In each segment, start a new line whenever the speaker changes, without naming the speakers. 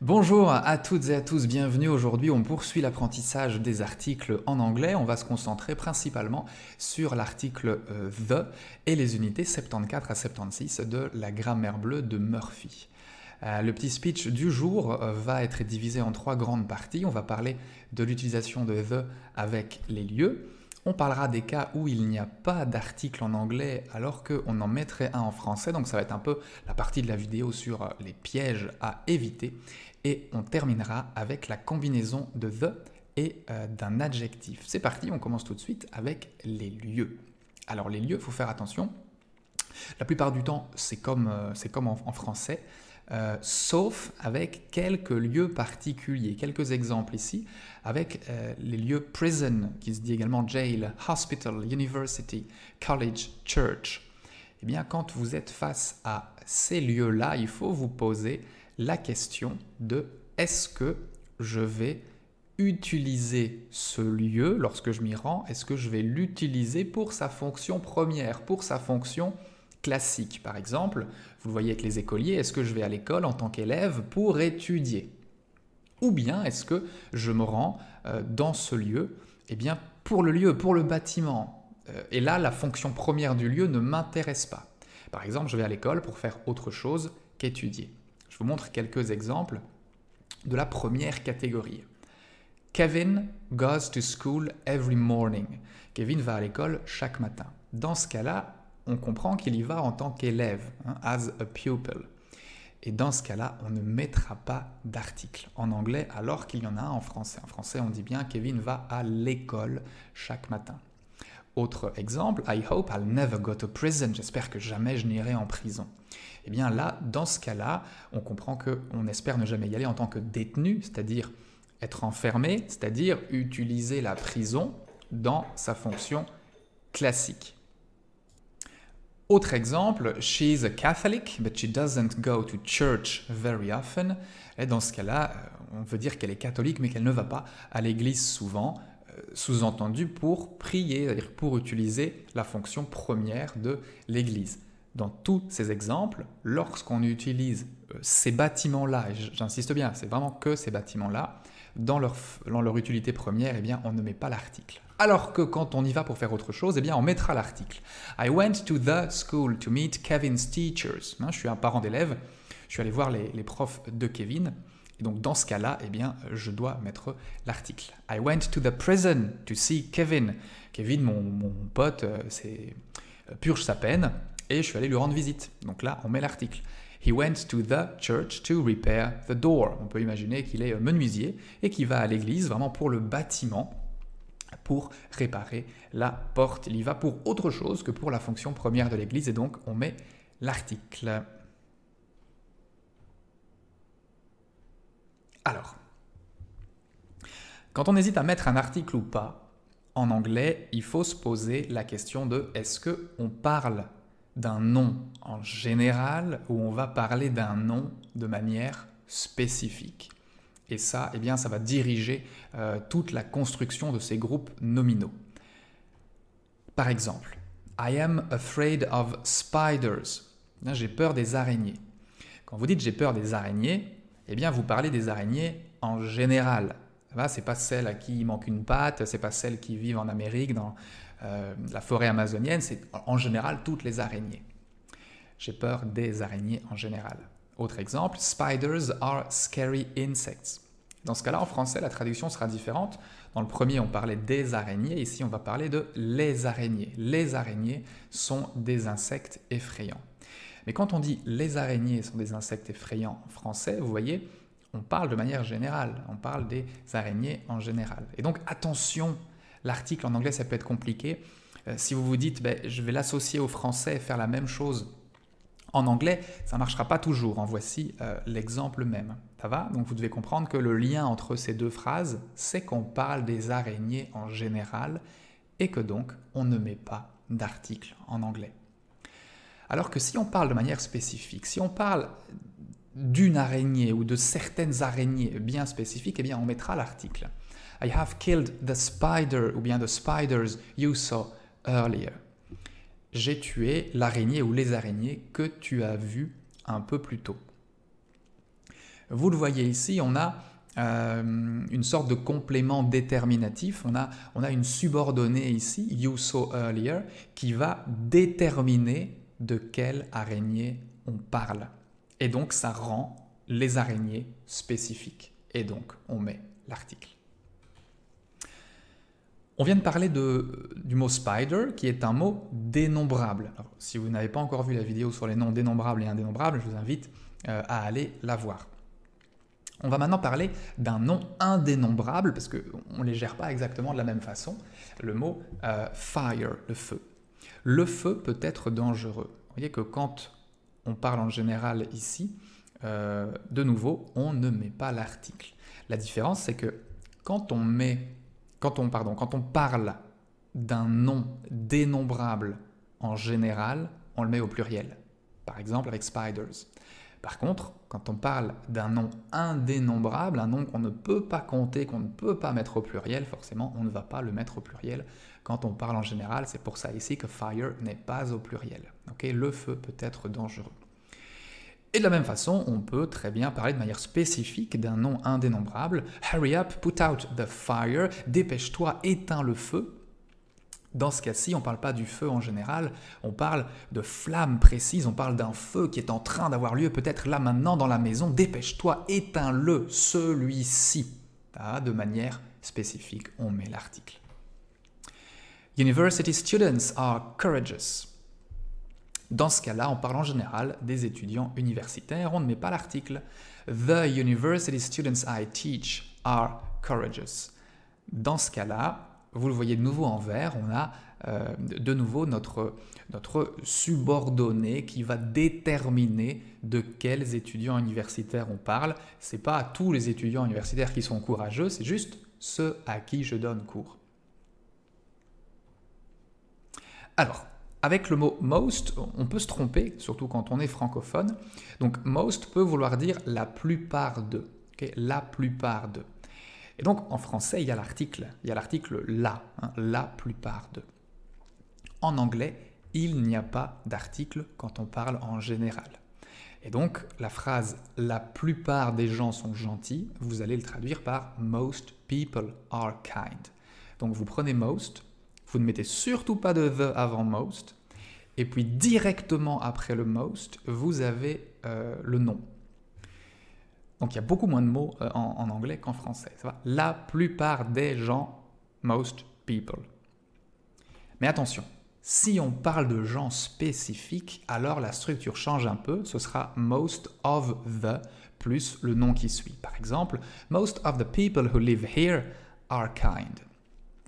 Bonjour à toutes et à tous, bienvenue. Aujourd'hui, on poursuit l'apprentissage des articles en anglais. On va se concentrer principalement sur l'article the et les unités 74 à 76 de la grammaire bleue de Murphy. Le petit speech du jour va être divisé en trois grandes parties. On va parler de l'utilisation de the avec les lieux. On parlera des cas où il n'y a pas d'article en anglais alors qu'on en mettrait un en français, donc ça va être un peu la partie de la vidéo sur les pièges à éviter. Et on terminera avec la combinaison de the et d'un adjectif. C'est parti, on commence tout de suite avec les lieux. Alors les lieux, il faut faire attention. La plupart du temps, c'est comme en français. Sauf avec quelques lieux particuliers. Quelques exemples ici, avec les lieux prison, qui se dit également jail, hospital, university, college, church. Eh bien, quand vous êtes face à ces lieux-là, il faut vous poser la question de est-ce que je vais utiliser ce lieu lorsque je m'y rends? Est-ce que je vais l'utiliser pour sa fonction première, pour sa fonction classique? Par exemple, vous le voyez avec les écoliers, est-ce que je vais à l'école en tant qu'élève pour étudier? Ou bien est-ce que je me rends dans ce lieu bien, pour le lieu, pour le bâtiment? Et là, la fonction première du lieu ne m'intéresse pas. Par exemple, je vais à l'école pour faire autre chose qu'étudier. Je vous montre quelques exemples de la première catégorie. Kevin goes to school every morning. Kevin va à l'école chaque matin. Dans ce cas-là, on comprend qu'il y va en tant qu'élève, as a pupil. Et dans ce cas-là, on ne mettra pas d'article en anglais alors qu'il y en a un en français. En français, on dit bien Kevin va à l'école chaque matin. Autre exemple, I hope I'll never go to prison. J'espère que jamais je n'irai en prison. Eh bien là, dans ce cas-là, on comprend qu'on espère ne jamais y aller en tant que détenu, c'est-à-dire être enfermé, c'est-à-dire utiliser la prison dans sa fonction classique. Autre exemple, she's a Catholic, but she doesn't go to church very often. Et dans ce cas-là, on veut dire qu'elle est catholique, mais qu'elle ne va pas à l'église souvent, sous-entendu pour prier, c'est-à-dire pour utiliser la fonction première de l'église. Dans tous ces exemples, lorsqu'on utilise ces bâtiments-là, et j'insiste bien, c'est vraiment que ces bâtiments-là, dans leur utilité première, eh bien, on ne met pas l'article. Alors que quand on y va pour faire autre chose, eh bien, on mettra l'article. I went to the school to meet Kevin's teachers. Je suis un parent d'élève, je suis allé voir les profs de Kevin. Et donc dans ce cas-là, eh bien, je dois mettre l'article. I went to the prison to see Kevin. Kevin, mon pote, purge sa peine et je suis allé lui rendre visite. Donc là, on met l'article. He went to the church to repair the door. On peut imaginer qu'il est menuisier et qu'il va à l'église vraiment pour le bâtiment, pour réparer la porte. Il y va pour autre chose que pour la fonction première de l'église et donc on met l'article. Alors, quand on hésite à mettre un article ou pas, en anglais, il faut se poser la question de est-ce qu'on parle d'un nom en général ou on va parler d'un nom de manière spécifique. Et ça, eh bien, ça va diriger toute la construction de ces groupes nominaux. Par exemple, I am afraid of spiders. J'ai peur des araignées. Quand vous dites j'ai peur des araignées, eh bien, vous parlez des araignées en général. Ce n'est pas celles à qui il manque une patte, ce n'est pas celles qui vivent en Amérique, dans la forêt amazonienne, c'est en général toutes les araignées. J'ai peur des araignées en général. Autre exemple, spiders are scary insects. Dans ce cas-là, en français, la traduction sera différente. Dans le premier, on parlait des araignées, ici on va parler de les araignées. Les araignées sont des insectes effrayants. Mais quand on dit les araignées sont des insectes effrayants en français, vous voyez, on parle de manière générale, on parle des araignées en général. Et donc attention, l'article en anglais ça peut être compliqué. Si vous vous dites je vais l'associer au français et faire la même chose en anglais, ça ne marchera pas toujours. En voici l'exemple même. Ça va? Donc vous devez comprendre que le lien entre ces deux phrases, c'est qu'on parle des araignées en général et que donc on ne met pas d'article en anglais. Alors que si on parle de manière spécifique, si on parle d'une araignée ou de certaines araignées bien spécifiques, eh bien on mettra l'article. I have killed the spider ou bien the spiders you saw earlier. J'ai tué l'araignée ou les araignées que tu as vues un peu plus tôt. Vous le voyez ici, on a une sorte de complément déterminatif, on a une subordonnée ici, you saw earlier, qui va déterminer de quelle araignée on parle. Et donc ça rend les araignées spécifiques. Et donc on met l'article. On vient de parler du mot spider, qui est un mot dénombrable. Alors, si vous n'avez pas encore vu la vidéo sur les noms dénombrables et indénombrables, je vous invite à aller la voir. On va maintenant parler d'un nom indénombrable, parce qu'on ne les gère pas exactement de la même façon. Le mot fire, le feu. Le feu peut être dangereux. Vous voyez que quand on parle en général ici, de nouveau, on ne met pas l'article. La différence, c'est que quand on parle d'un nom dénombrable en général, on le met au pluriel. Par exemple avec spiders. Par contre, quand on parle d'un nom indénombrable, un nom qu'on ne peut pas compter, qu'on ne peut pas mettre au pluriel, forcément, on ne va pas le mettre au pluriel quand on parle en général. C'est pour ça ici que fire n'est pas au pluriel. Okay? Le feu peut être dangereux. Et de la même façon, on peut très bien parler de manière spécifique d'un nom indénombrable. Hurry up, put out the fire. Dépêche-toi, éteins le feu. Dans ce cas-ci, on ne parle pas du feu en général, on parle de flammes précises, on parle d'un feu qui est en train d'avoir lieu, peut-être là maintenant dans la maison. Dépêche-toi, éteins-le, celui-ci. De manière spécifique, on met l'article. University students are courageous. Dans ce cas-là, on parle en général des étudiants universitaires, on ne met pas l'article. The university students I teach are courageous. Dans ce cas-là, vous le voyez de nouveau en vert, on a de nouveau notre subordonné qui va déterminer de quels étudiants universitaires on parle. Ce n'est pas tous les étudiants universitaires qui sont courageux, c'est juste ceux à qui je donne cours. Alors, avec le mot most, on peut se tromper, surtout quand on est francophone. Donc most peut vouloir dire la plupart de. Okay, la plupart de. Et donc en français, il y a l'article la, la plupart de. En anglais, il n'y a pas d'article quand on parle en général. Et donc la phrase la plupart des gens sont gentils, vous allez le traduire par most people are kind. Donc vous prenez most, vous ne mettez surtout pas de the avant most, et puis directement après le most, vous avez le nom. Donc il y a beaucoup moins de mots en anglais qu'en français. Ça va? La plupart des gens, most people. Mais attention, si on parle de gens spécifiques, alors la structure change un peu. Ce sera most of the plus le nom qui suit. Par exemple, most of the people who live here are kind.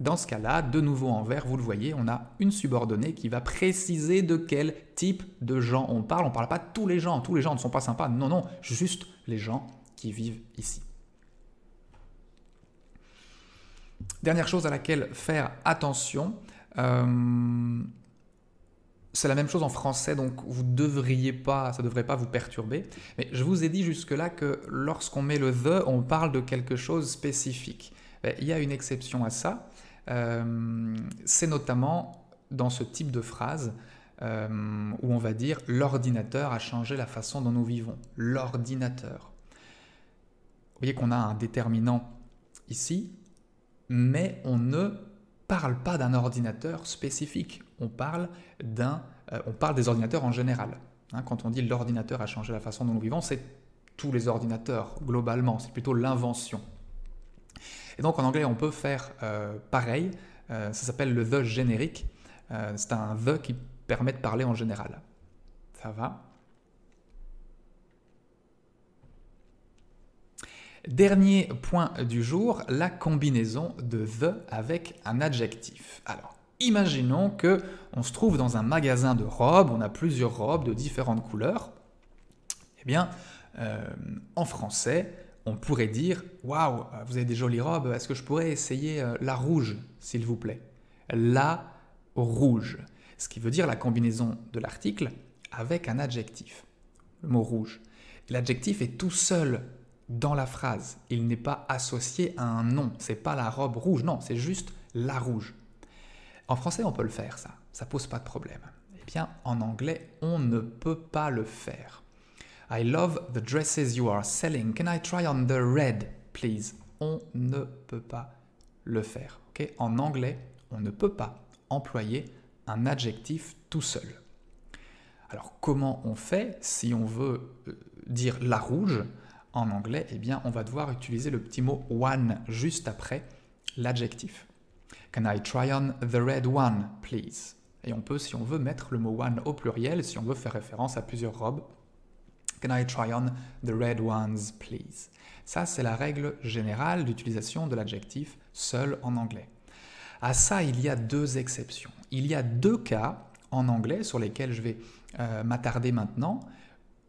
Dans ce cas-là, de nouveau en vert, vous le voyez, on a une subordonnée qui va préciser de quel type de gens on parle. On ne parle pas de tous les gens ne sont pas sympas. Non, non, juste les gens qui vivent ici. Dernière chose à laquelle faire attention, c'est la même chose en français, donc vous devriez pas, ça ne devrait pas vous perturber. Mais je vous ai dit jusque-là que lorsqu'on met le the, on parle de quelque chose spécifique. Il y a une exception à ça. C'est notamment dans ce type de phrase où on va dire « l'ordinateur a changé la façon dont nous vivons ». L'ordinateur. Vous voyez qu'on a un déterminant ici, mais on ne parle pas d'un ordinateur spécifique. On parle des ordinateurs en général. Quand on dit « l'ordinateur a changé la façon dont nous vivons », c'est tous les ordinateurs, globalement. C'est plutôt l'invention. Et donc en anglais, on peut faire pareil, ça s'appelle le the générique, c'est un the qui permet de parler en général. Ça va? Dernier point du jour, la combinaison de the avec un adjectif. Alors, imaginons qu'on se trouve dans un magasin de robes, on a plusieurs robes de différentes couleurs. Eh bien, en français, on pourrait dire « Waouh, vous avez des jolies robes, est-ce que je pourrais essayer la rouge, s'il vous plaît ?» La rouge, ce qui veut dire la combinaison de l'article avec un adjectif, le mot rouge. L'adjectif est tout seul dans la phrase, il n'est pas associé à un nom, c'est pas la robe rouge, non, c'est juste la rouge. En français, on peut le faire, ça pose pas de problème. Eh bien, en anglais, on ne peut pas le faire. I love the dresses you are selling. Can I try on the red, please? On ne peut pas le faire. Okay? En anglais, on ne peut pas employer un adjectif tout seul. Alors, comment on fait si on veut dire la rouge en anglais? Eh bien, on va devoir utiliser le petit mot one juste après l'adjectif. Can I try on the red one, please? Et on peut, si on veut, mettre le mot one au pluriel, si on veut faire référence à plusieurs robes. Can I try on the red ones, please? Ça, c'est la règle générale d'utilisation de l'adjectif seul en anglais. À ça, il y a deux exceptions. Il y a deux cas en anglais sur lesquels je vais m'attarder maintenant,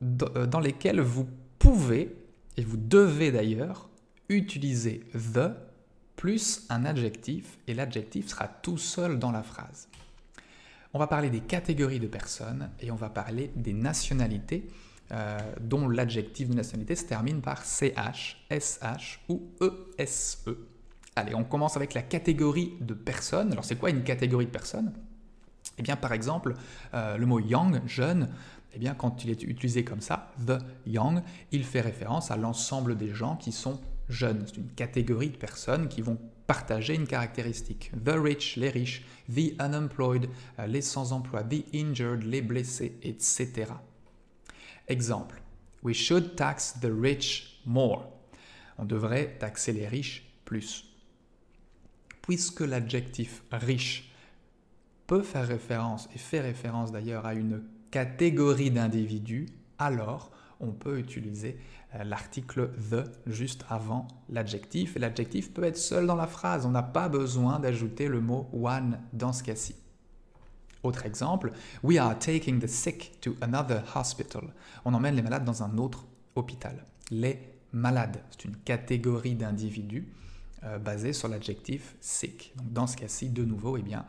dans lesquels vous pouvez, et vous devez d'ailleurs, utiliser the plus un adjectif, et l'adjectif sera tout seul dans la phrase. On va parler des catégories de personnes et on va parler des nationalités dont l'adjectif de nationalité se termine par CH, SH ou ESE. Allez, on commence avec la catégorie de personnes. Alors, c'est quoi une catégorie de personnes? Eh bien, par exemple, le mot young, jeune, eh bien, quand il est utilisé comme ça, the young, il fait référence à l'ensemble des gens qui sont jeunes. C'est une catégorie de personnes qui vont partager une caractéristique. The rich, les riches, the unemployed, les sans-emploi, the injured, les blessés, etc. Exemple, we should tax the rich more. On devrait taxer les riches plus. Puisque l'adjectif riche peut faire référence, et fait référence d'ailleurs à une catégorie d'individus, alors on peut utiliser l'article the juste avant l'adjectif. Et l'adjectif peut être seul dans la phrase. On n'a pas besoin d'ajouter le mot one dans ce cas-ci. Autre exemple, we are taking the sick to another hospital. On emmène les malades dans un autre hôpital. Les malades, c'est une catégorie d'individus basée sur l'adjectif sick. Donc dans ce cas-ci, de nouveau, eh bien,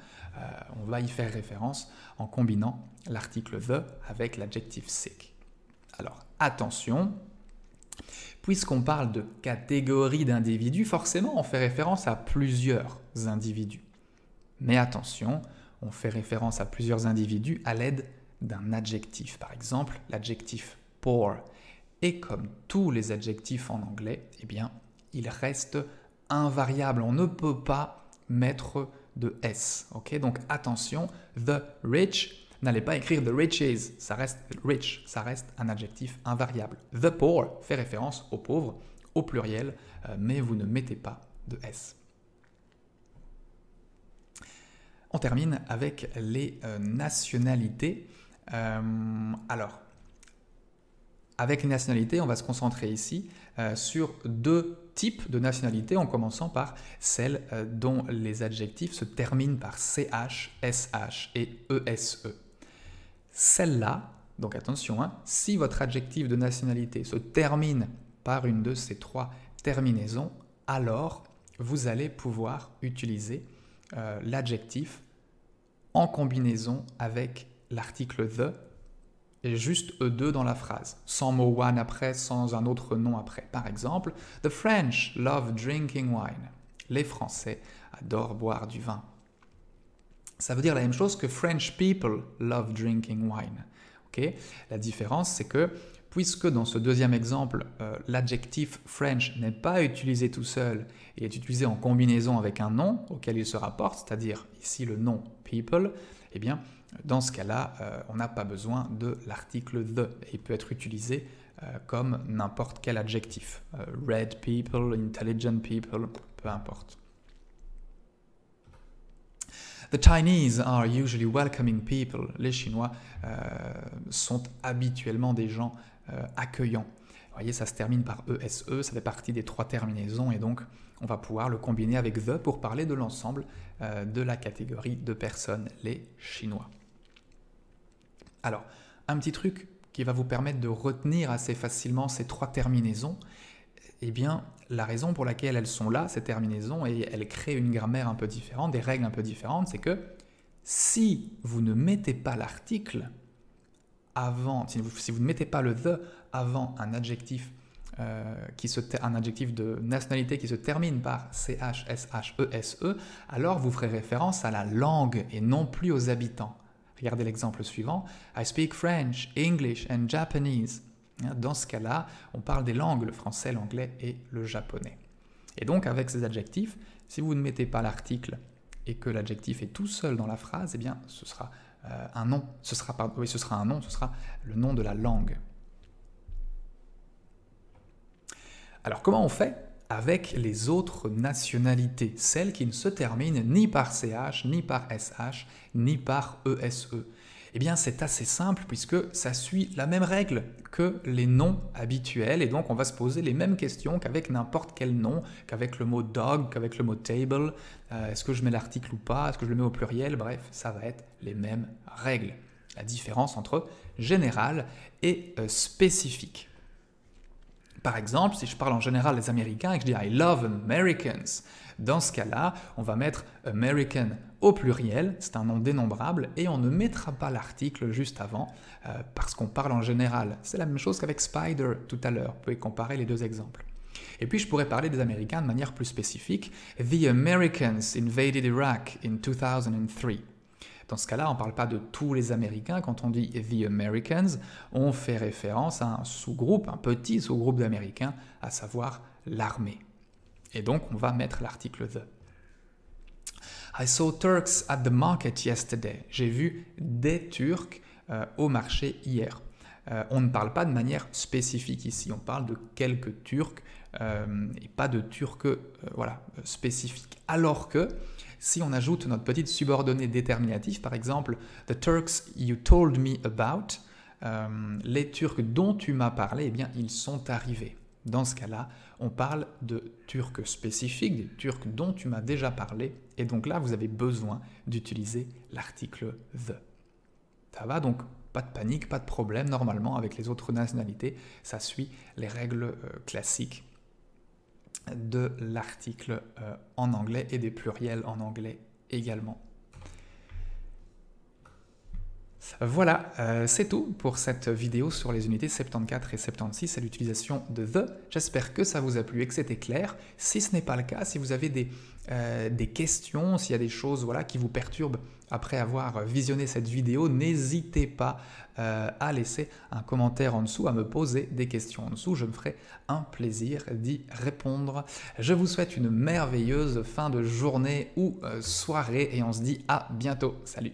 on va y faire référence en combinant l'article the avec l'adjectif sick. Alors, attention, puisqu'on parle de catégorie d'individus, forcément, on fait référence à plusieurs individus. Mais attention, on fait référence à plusieurs individus à l'aide d'un adjectif. Par exemple, l'adjectif poor. Et comme tous les adjectifs en anglais, eh bien, il reste invariable. On ne peut pas mettre de S. Okay? Donc attention, the rich, n'allez pas écrire the riches, ça reste rich, ça reste un adjectif invariable. The poor fait référence aux pauvres, au pluriel, mais vous ne mettez pas de S. On termine avec les nationalités. Alors, avec les nationalités, on va se concentrer ici sur deux types de nationalités, en commençant par celles dont les adjectifs se terminent par CH, SH et ESE. Celle-là, donc attention, hein, si votre adjectif de nationalité se termine par une de ces trois terminaisons, alors vous allez pouvoir utiliser l'adjectif en combinaison avec l'article the et juste E2 dans la phrase, sans mot one après, sans un autre nom après. Par exemple, the French love drinking wine. Les Français adorent boire du vin. Ça veut dire la même chose que French people love drinking wine. Okay? La différence, c'est que puisque dans ce deuxième exemple, l'adjectif French n'est pas utilisé tout seul et est utilisé en combinaison avec un nom auquel il se rapporte, c'est-à-dire ici le nom people, eh bien, dans ce cas-là, on n'a pas besoin de l'article the. Et il peut être utilisé comme n'importe quel adjectif. Red people, intelligent people, peu importe. The Chinese are usually welcoming people. Les Chinois sont habituellement des gens accueillants. Vous voyez, ça se termine par ESE, ça fait partie des trois terminaisons et donc on va pouvoir le combiner avec the pour parler de l'ensemble de la catégorie de personnes, les Chinois. Alors, un petit truc qui va vous permettre de retenir assez facilement ces trois terminaisons, eh bien, la raison pour laquelle elles sont là, ces terminaisons, et elles créent une grammaire un peu différente, des règles un peu différentes, c'est que si vous ne mettez pas l'article avant, si vous ne mettez pas le the avant un adjectif, un adjectif de nationalité qui se termine par CH, SH, ESE, alors vous ferez référence à la langue et non plus aux habitants. Regardez l'exemple suivant. I speak French, English and Japanese. Dans ce cas-là, on parle des langues, le français, l'anglais et le japonais. Et donc avec ces adjectifs, si vous ne mettez pas l'article et que l'adjectif est tout seul dans la phrase, eh bien ce sera un nom, ce sera le nom de la langue. Alors comment on fait avec les autres nationalités, celles qui ne se terminent ni par CH, ni par SH, ni par ESE? Eh bien c'est assez simple puisque ça suit la même règle que les noms habituels et donc on va se poser les mêmes questions qu'avec n'importe quel nom, qu'avec le mot dog, qu'avec le mot table, est-ce que je mets l'article ou pas, est-ce que je le mets au pluriel, bref, ça va être les mêmes règles. La différence entre général et spécifique. Par exemple, si je parle en général des Américains et que je dis « I love Americans », dans ce cas-là, on va mettre « American » au pluriel, c'est un nom dénombrable, et on ne mettra pas l'article juste avant parce qu'on parle en général. C'est la même chose qu'avec « spider » tout à l'heure, vous pouvez comparer les deux exemples. Et puis je pourrais parler des Américains de manière plus spécifique « The Americans invaded Iraq in 2003 ». Dans ce cas-là, on ne parle pas de tous les Américains. Quand on dit « The Americans », on fait référence à un sous-groupe, un petit sous-groupe d'Américains, à savoir l'armée. Et donc, on va mettre l'article « the ». I saw Turks at the market yesterday. J'ai vu des Turcs au marché hier. On ne parle pas de manière spécifique ici, on parle de quelques Turcs et pas de Turcs spécifiques. Alors que si on ajoute notre petite subordonnée déterminative, par exemple, the Turks you told me about, les Turcs dont tu m'as parlé, eh bien, ils sont arrivés. Dans ce cas-là, on parle de Turcs spécifiques, des Turcs dont tu m'as déjà parlé, et donc là, vous avez besoin d'utiliser l'article the. Ça va donc? Pas de panique, pas de problème, normalement, avec les autres nationalités, ça suit les règles classiques de l'article en anglais et des pluriels en anglais également. Voilà, c'est tout pour cette vidéo sur les unités 74 et 76 et l'utilisation de the. J'espère que ça vous a plu et que c'était clair. Si ce n'est pas le cas, si vous avez des questions, s'il y a des choses qui vous perturbent après avoir visionné cette vidéo, n'hésitez pas à laisser un commentaire en dessous, à me poser des questions en dessous. Je me ferai un plaisir d'y répondre. Je vous souhaite une merveilleuse fin de journée ou soirée et on se dit à bientôt. Salut!